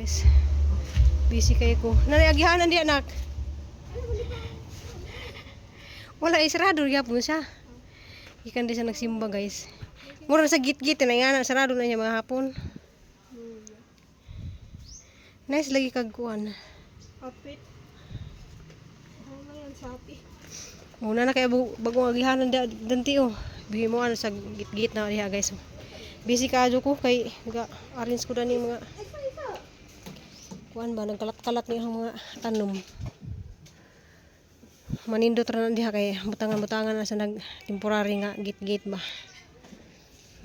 Guys, busy kayo ko. Nanay agihanan di anak. Wala sarado gyapon siya. Ikan di sa nagsimba guys. Mura sa git-git na nga sarado na niya mga hapon. Nice lagi kag kuan. Kapit. Ano yan sapi? Muna na kay bagong agihanan danti oh. Bihi mo ano sa git-git na diha guys. Busy ka ko kay arrange ko dani mga kuan ba nagkalat-kalat ni mga tanom. Manindot ra na diha kay butangan-butangan na sa nag temporary nga git-git ba.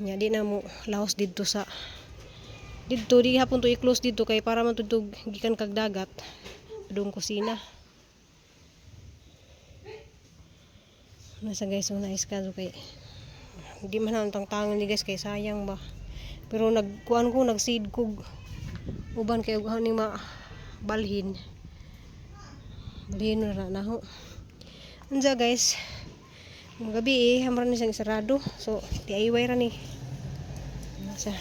Nya di na mo laos didto sa didto di hapon to i-close didto kay para man tudtog gikan kag dagat adung kusina. Nasa guys so nice ka kay hindi man ang tangtangan ni guys kay sayang ba. Pero nagkuan ko nagseed kog uban kay ug ni ma balhin. Balhin na ho. Unsa guys? Gabi hamran ni sang sarado. So DIY ra ni. Sa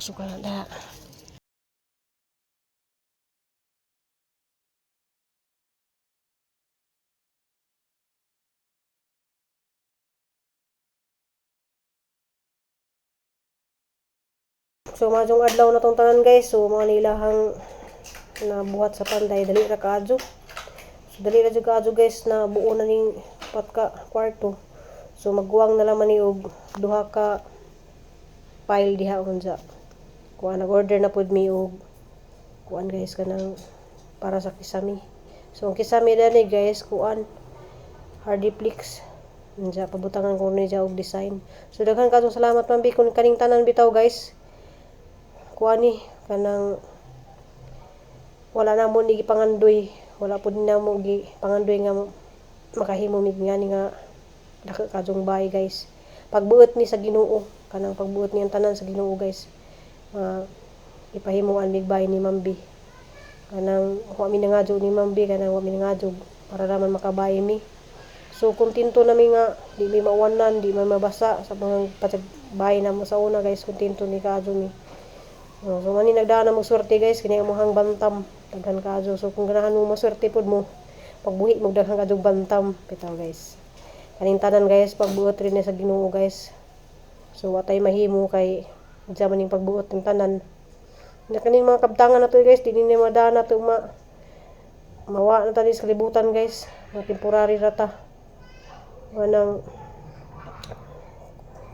suka na da. So majong adlaw na tong tanan guys. So mga nilahang nabuhat sa panday dali ra kaadyo. So dali ra jud kaadyo guys na buo na ning pat ka kwarto. So magguwang na lang man ni og duha ka pile diha unsa. Kuan nag-order na pud mi og kuan guys kanang para sa kisami. So ang kisami dani guys kuan Hardiplex. Unsa pabutangan ko ni og design. So daghan kadtong salamat man bi kun kaning tanan bitaw guys. Kuani kanang wala na mo ni gipangandoy, wala pud na mo gipangandoy nga makahimo mig ngani nga dako kadtong bahay guys. Pagbuot ni sa Ginoo, kanang pagbuot ni ang tanan sa Ginoo guys. Ipahimuan mig bahay ni Mambi. Kanang wa mi nangadyo ni Mambi kanang wa mi nangadyo para naman makabayi mi. So kontento nami nga di mi mawanan, di man mabasa sa mga bahay na mo sa una guys, kontento ni kadyo mi. So mani nagdaan na mo swerte guys kini among bantam daghan kadyo. So kung ganahan mo maswerte pud mo pagbuhi mo daghan kadyo bantam bitaw guys. Kaning tanan guys pagbuot rin sa Ginoo guys. So watay mahimo kay unsa man ning pagbuot ng tanan. Na kaning mga kabtangan nato guys dinhi ni madana to mawa na tani sa kalibutan guys. Mga temporary rata. Wanang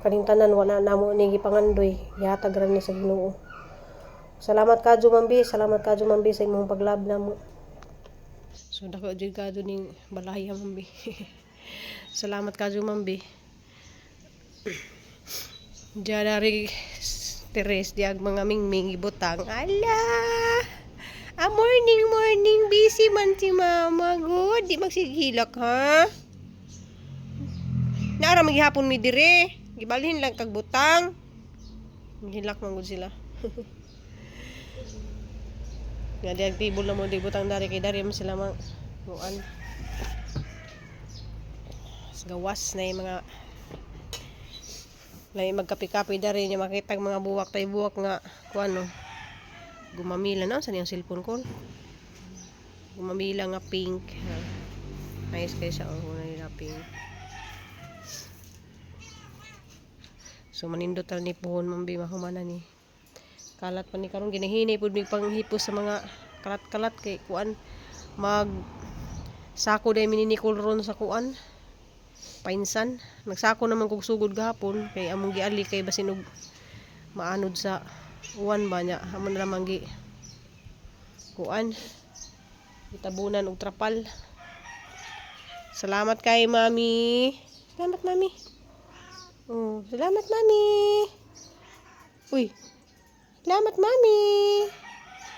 kaning tanan wala namo ni gipangandoy gihatag ra ni sa Ginoo. Salamat kadyo Mambi, salamat kadyo Mambi sa imong paglab namo. So dako jud kadyo ning balaya Mambi. Salamat kadyo Mambi. Diadari Teres diag mga mingming ibutang. Ala! Morning busy man si mama good. Di magsigilak ha. Naara maghihapon mi dire. Gibalhin lang kag butang. Hilak man gud sila. Nga di tibol na mo di butang dari kay dari man sila mang kuan. Gawas na yung mga lay magkapi-kapi dari niya makita mga buwak tay buwak nga kuan no. Gumamila no sa niyang cellphone call. Gumamila nga pink. Nice kay siya oh na pink. So manindot ra ni puhon Mambi mahumana ni. Kalat pa ni karon ginahinay pud mig panghipos sa mga kalat-kalat kay kuan mag sako day mininikol ron sa kuan painsan. Nagsako naman kog sugod gahapon kay among giali kay basin og maanod sa uwan ba nya amon na lamang gi kuan itabunan og trapal. Salamat kay Mami. Salamat Mami. Salamat Mami. Uy. Salamat Mami.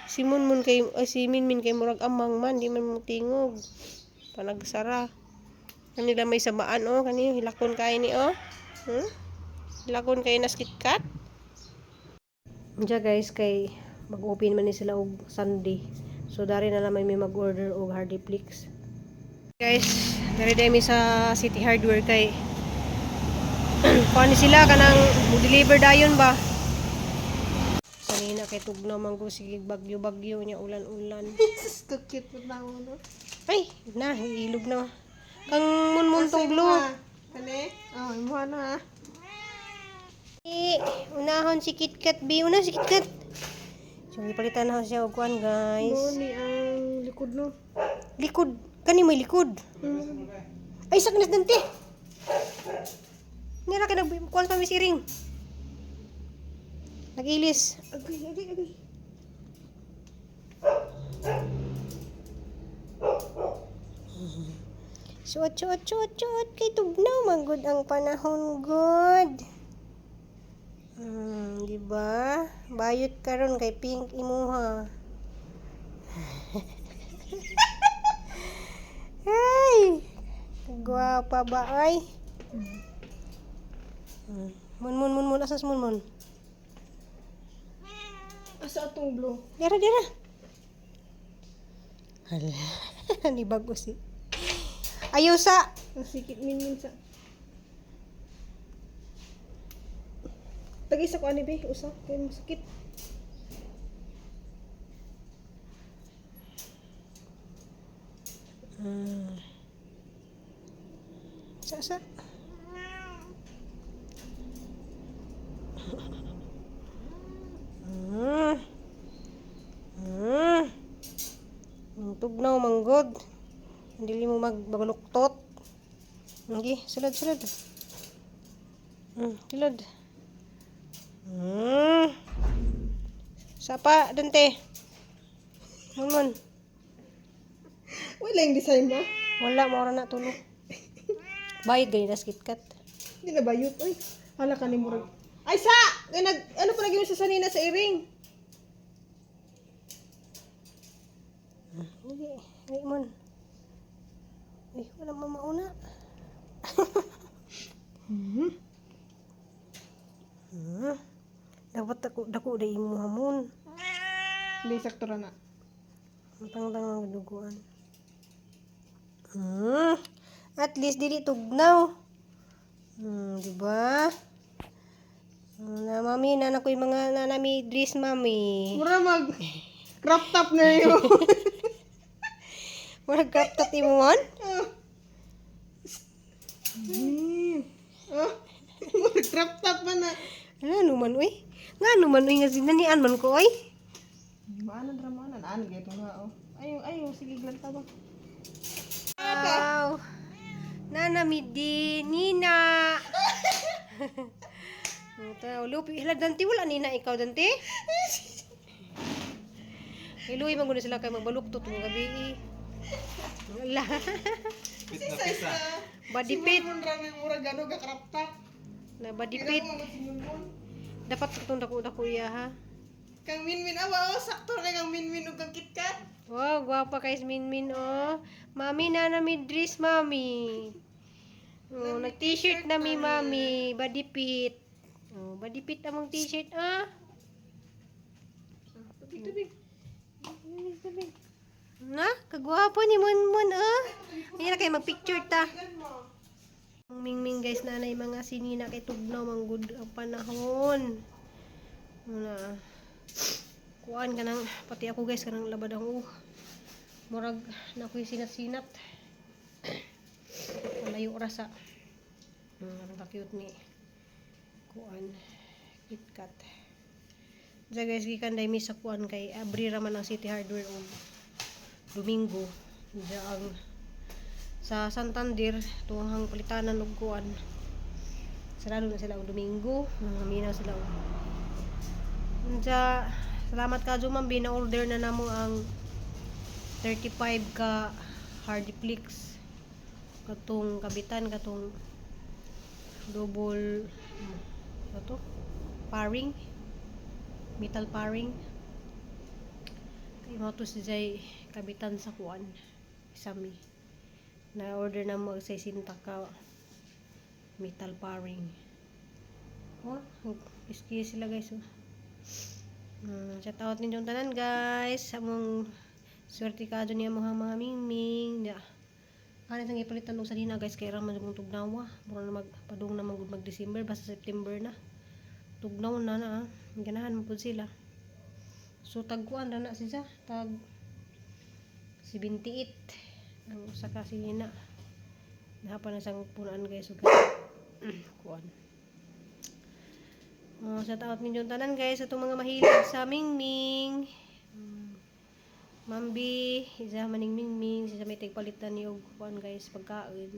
Si Munmun kay si Minmin kay murag amang man di man mo tingog. Panagsara. Kanila may sabaan oh kani hilakon kay ni oh. Hilakon kay nas KitKat. Unja guys kay mag-open man ni sila og Sunday. So dari na lamay may mag-order og Hardiplex. Guys, dari mi sa City Hardware kay kuan sila kanang mo-deliver dayon ba. na kay tugnaw man ko sige bagyo-bagyo nya ulan-ulan. Jesus, kakit mo na mo, no? Ay, na ilog na. Kang munmun tong blue. Kani? Oh, imo na ha. Unahon si KitKat bi, una si KitKat. So ipalitan na siya og kuan guys. Mo ni ang likod no. Likod, kani may likod. Ay saknas dante. Nira ka nag kuan pa mi siring. Nagilis. Agay. Suot kay tugnaw magud ang panahon good. Di ba? Bayot karon kay pink imuha. Hey! Gwapa ba ay? Mun asas mun. Asa atong blue? Dira. Hala. Ni bagus si. Ayo sa. Nasikit min sa. Tagi sa ko ani be, usa kay masakit. Sa. Tugnaw manggod. Dili mo magbaluktot. Ngi, sulod. Tilod. Sapa dante. Mun. Wala yung design ba? Wala mo na tulo. Bayad gani das KitKat. Hindi na bayot oy. Hala ka ni murag. Ay sa! Ano pa lagi mo sa sanina sa iring? Hindi, mon. Ay, wala mamauna. Dapat dako day imo hamon. Hindi sakto ra na. Tang ang duguan. At least dili tugnaw. Di ba? Na mami na ko'y mga nanami dress mami. Mura mag crop top na yun. Murag crop top imon? Mura crop top man na. Ano man uy? Ngano man uy nga sinanian man ko ay? Maana drama na. Ano gayto nga oh. Ayaw, sige glanta ba. Wow. Nanamidi Nina. Ito, lupi. Hala, Dante, wala Nina ikaw, Dante? Iluwi man guna sila kay magbaluktot mo gabi. Wala. Pisa. Body fit. Mun ra may mura gano ga crop top. Na body fit. Dapat itong dako-dako iya ha. Kang Minmin awa oh, sakto na kang Minmin ug kang KitKat. Wow, gwapa kay Minmin oh. Mami na dress mami. Oh, nag-t-shirt na mi mami, body fit. Oh, body fit among t-shirt ah. Tubig. Na, kagwapo ni Munmun ah. Ayun na kayo mag-picture ta. Ang mingming guys na mga sinina kay tugnaw mang good ang panahon. Muna. Kuan ka nang, pati ako guys, kanang labad ako. Murag na ako'y sinat-sinat. Malayo rasa. Ang cute ni kuan KitKat. Diya guys, gikan day mi sa kuan kay abri raman ang City Hardware o Domingo. Diya ang sa Santander, tuhang palitanan og kuan. Sarado na sila og Domingo. Minaw sila og. Diya, salamat ka Jumambi, na order na namo ang 35 ka Hardiplex. Katong kabitan, katong double to? Paring. Metal paring. Kay mo to si Jay kabitan sa kuan. Isami. Na order na mo sa sinta ka metal paring. Oh, iski sila guys. Shout out ninyong tanan guys. Among swerte ka dyan niya mga mingming. Ya. Kanit ang ipalitan sa dina guys. Kaya raman yung tugnawa. Mura na magpadung na mag December. Basta September na. Tugnaw na na. Ganahan mo po sila. So tagkuan na siya, tag 78 ang usa ka sinina. Nahapan na siyang punaan guys, ug kuan. Shout out ninyo tanan guys, atong mga mahilig sa Mingming. Mambi, isa maning Mingming, siya may tigpalitan ni og kuan guys, pagkaon.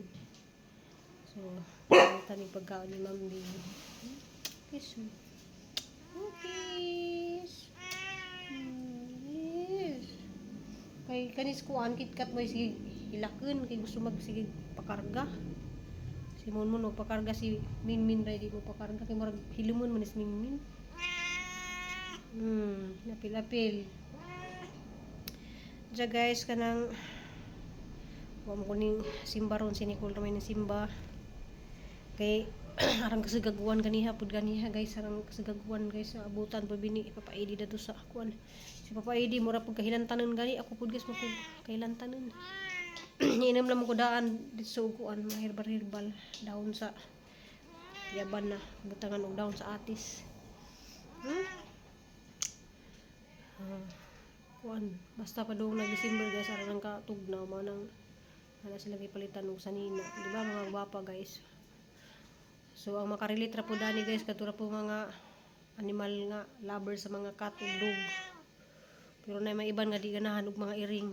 So, palitan ni pagkaon ni Mambi. Kiss me. Cookies. Yes. Kay kanis kuan KitKat mo sige ilakon kay gusto sige pakarga. Si Monmon og pakarga, si Minmin ready mo pakarga kay murag hilumon man is Minmin. Napil-apil. Ja guys kanang wa mo kuning simba ron si Nicole ramay ni simba. Kay arang kasagaguan ganiha pud ganiha guys, arang kasagaguan guys sa abutan pud bini Papa Edi dato sa kuan. Si Papa Edi mura pud kahilantanon gani, ako pud guys mo pud kahilantanon. Inom lang mo ko daan dito sa kuan, mga herbal daon sa yaban na butangan og daon sa atis. Kuan basta pa dong na December guys, arang katugnaw mo nang ana sila gipalitan og sanina, di ba mga gwapa guys. So ang makarelate ra po dani guys katura po mga animal nga lover sa mga cat ug dog. Pero na may iban nga di ganahan og mga iring.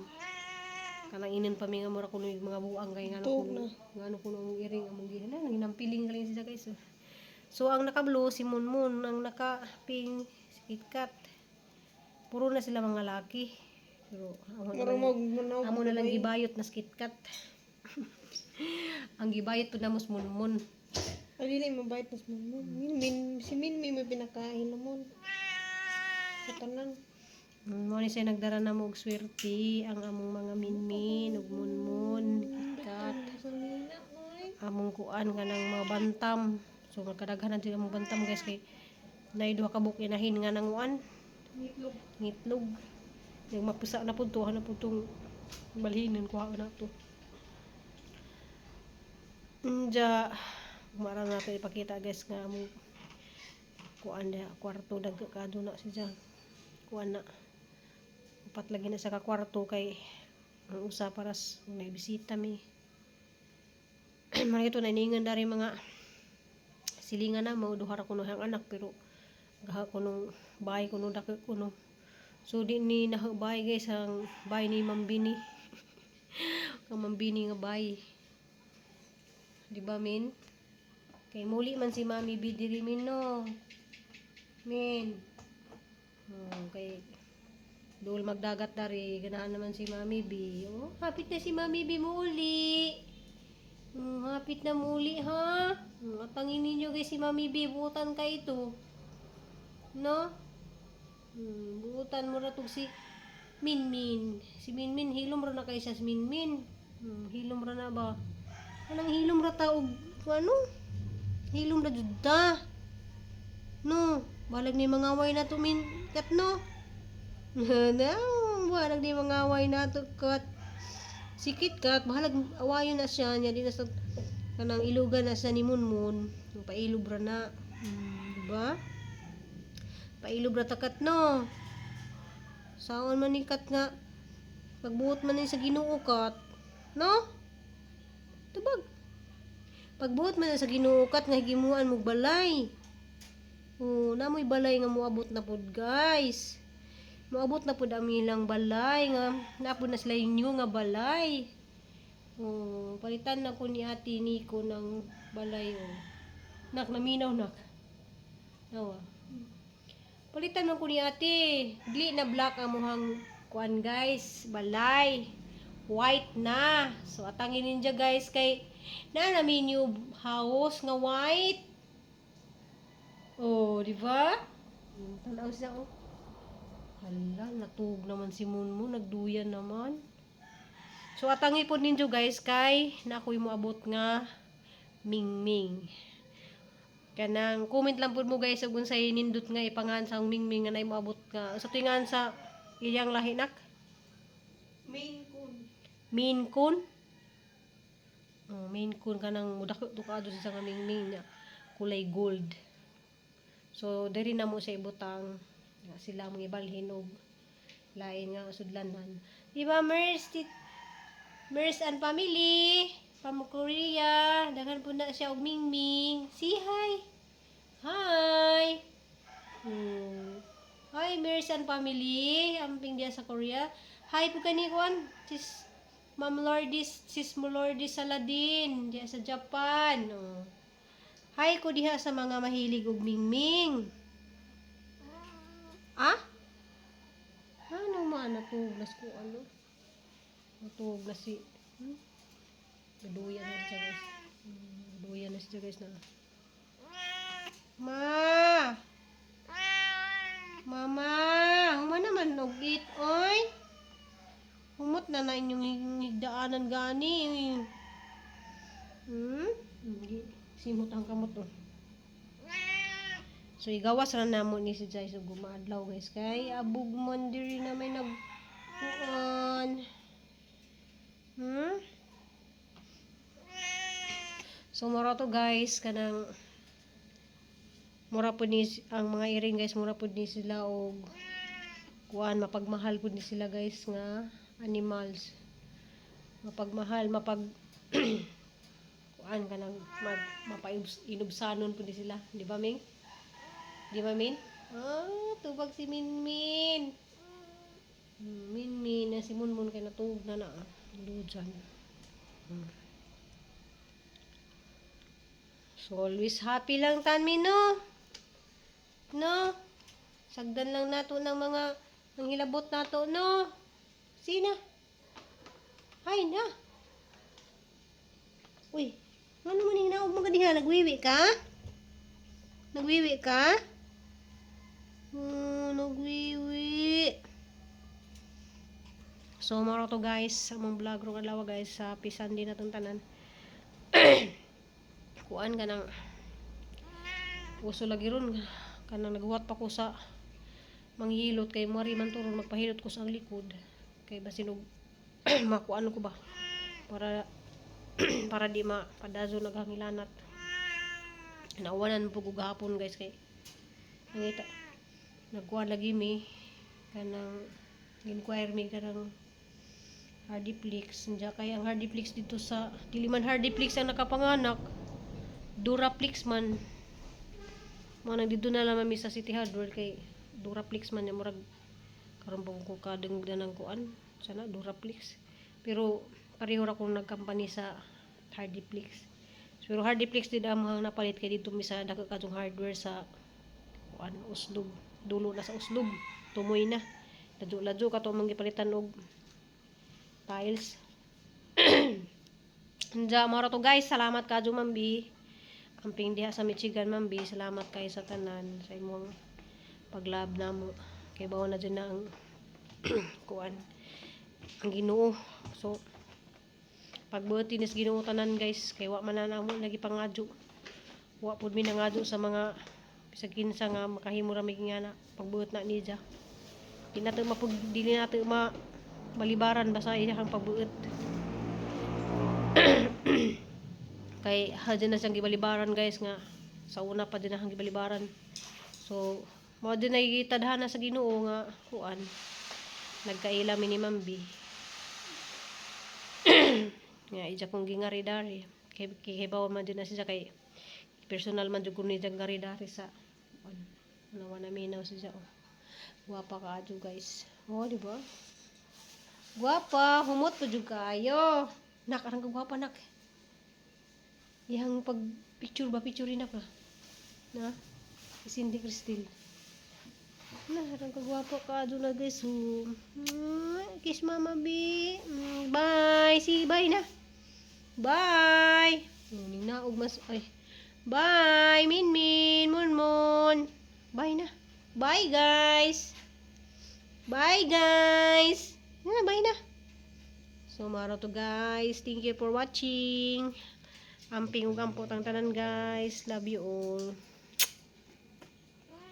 Kanang inin pa mi nga mura kuno mga buang kay ngano kuno ang iring among gihan na ginampiling galing sila guys. So ang naka-blue si Monmon, ang naka-pink si KitKat. Puro na sila mga laki. Pero amo na lang gibayot na si KitKat. Ang gibayot to na mos Monmon. Dili mabait mas Monmon. Si Minmin may pinakain namon. Sa tanan. Mo ni siya nagdara na mo og swerte ang among mga Minmin ug Monmon, KitKat. Among kuan nga nang mga bantam. So magkadaghanan sila mga bantam guys kay nay duha ka buok inahin nga nang uan. Ngitlog. Yung mapusa na pud to, na pud tong balhinan kuha na to. Mara natin ipakita guys nga among kuan na kwarto dagkado na siya. Kuan na upat lagi na sa ka kwarto kay ang usa paras may bisita mi. Mara ito na iningan dari mga silingan na mao duha ra kuno ang anak pero gaha kuno bahay kuno dako kuno. So di ni nahabay guys ang bahay ni Mambini. Ang Mambini nga bahay. Di ba min? Kay muli man si Mami B diri min no. Min. Kay dul magdagat dari ganahan naman si Mami B. Oh, hapit na si Mami B muli. Hapit na muli ha. Atangin ninyo guys si Mami B, buutan ka ito. No? Buutan mo ra tug si Minmin. Si Minmin hilom ra na kay sa Minmin. Hilom ra na ba? Anang hilom ra ta og ano? Hilom ra jud ta. No, balag ni mangaway na to min kat no. Na, balag ni mangaway na to kat. Si KitKat bahalag awayon na siya nya di na sa kanang ilugan na siya ni Monmon. Pailob ra na. Diba? Pailob ra takat no. Saon man ni kat nga pagbuot man ni sa Ginoo kat. No? Tubag. Pagbuot man sa Ginoo kat nga higimuan mo balay. Namoy balay nga moabot na pod guys. Moabot na pod ang ilang balay nga napod na sila inyo nga balay. Palitan na ko ni Ate Nico ng balay Nak naminaw nak. Nawa. Palitan na ko ni Ate. Dili na black ang muhang kuan guys, balay. White na. So atangin ninja guys kay na namin yung house nga white. Di ba? Tanaw siya Hala, natug naman si Monmon, nagduyan naman. So atangi po ninyo guys kay na ako'y moabot nga Mingming. Kanang comment lang po mo guys kung unsay nindot nga ipangan sa Mingming nga nay moabot nga sa tingan sa iyang lahi nak. Maine Coon. Maine Coon kanang mudako tukado sa nga Mingming na kulay gold. So diri na mo sa ibutang sila mong ibalhin og Lain nga sudlanan. Di ba, Mers and family? From Korea. Daghan po na siya og Mingming. Say hi. Hi. Hi, Mers and family. Amping dia sa Korea. Hi po kani kuan. Sis Lourdes Saladin. Diya sa Japan. Oh. Hi ko diha sa mga mahilig og Mingming. Ah? Ano man natuglas ko ano? Natuglas si Duyan na siya guys. Duyan na siya guys na. Mama, huma naman nugit oy. Humot na na inyong higdaanan gani. Simot ang kamot oh. So igawas ra namo ni si Jai so gumaadlaw guys kay abog man diri na may nagkuan. So mura to guys kanang mura pud ni ang mga iring guys mura pud ni sila og kuan mapagmahal pud ni sila guys nga animals. Mapagmahal kuan kanang mapainubsanon pud ni sila, di ba Ming? Di ba, Min? Tubag si Minmin. Minmin na si Munmun kay natug na na. Lujan. So, always happy lang Tanmin, no? No? Sagdan lang nato ng mga hilabot nato, no? Sina? Hay na. Uy, ano man hinaog mo kadiha? Nagwiwi ka? Nagwiwi ka? Nagwiwi. So, maro to guys. Among vlog rong adlaw guys. Sa pisan din natong tanan. Kuan ka nang uso lagi ron. Kanang naghuwat pa ko sa manghilot. Kay mari man turon magpahilot ko sa ang likod. Kay basinog makuan ko ba. Para di mapadazo naghangilanat. Nawanan po gugahapon guys kay nangita nagkuha lagi mi kanang inquire mi kanang Hardiplex nja kay ang Hardiplex dito sa diliman Hardiplex ang nakapanganak Duraplex man nang dito na lang mi sa City Hardware kay Duraplex man yung murag karon ko kadengdan ng kuan sana Duraplex pero pareho ra kong nagkampanya sa Hardiplex. Pero Hardiplex din ang mga napalit kay dito mi sa dako kadtong hardware sa kuan Uslob. Dulo na sa Uslob. Tumoy na. Ladyo ka to mang gipalitan og tiles. Nja mara to guys, salamat kadyo Mambi. Amping diha sa Michigan Mambi, salamat kay sa tanan sa imong paglab namo. Kay bawo na dyan na ang kuan ang Ginoo. So pagbuti nis Ginoo tanan guys kay wa man na mo lagi pangadyo wa pud mi nangadyo sa mga bisag kinsa nga makahimo ra mi nga na pagbuot na niya dili nato balibaran basta iyang pagbuot kay hadin na siyang gibalibaran guys nga sa una pa din ang gibalibaran so mo din ay tadhana sa Ginoo nga kuan nagkaila mi ni Mambi nga ija kong gingaridari kay bawa man din na siya kay personal man jud ko ni garidari sa nawa na minaw siya oh. Guwapa ka adyo guys oh di ba guwapa humot po jud kayo nak arang guwapa nak yang pag picture na pa na Cindy Cristil na arang guwapa ka adyo na guys kiss mama bi bye si bye na bye ning naog mas ay bye Minmin Munmun bye na bye guys bye na so maro to guys thank you for watching amping ug ampot ang tanan guys love you all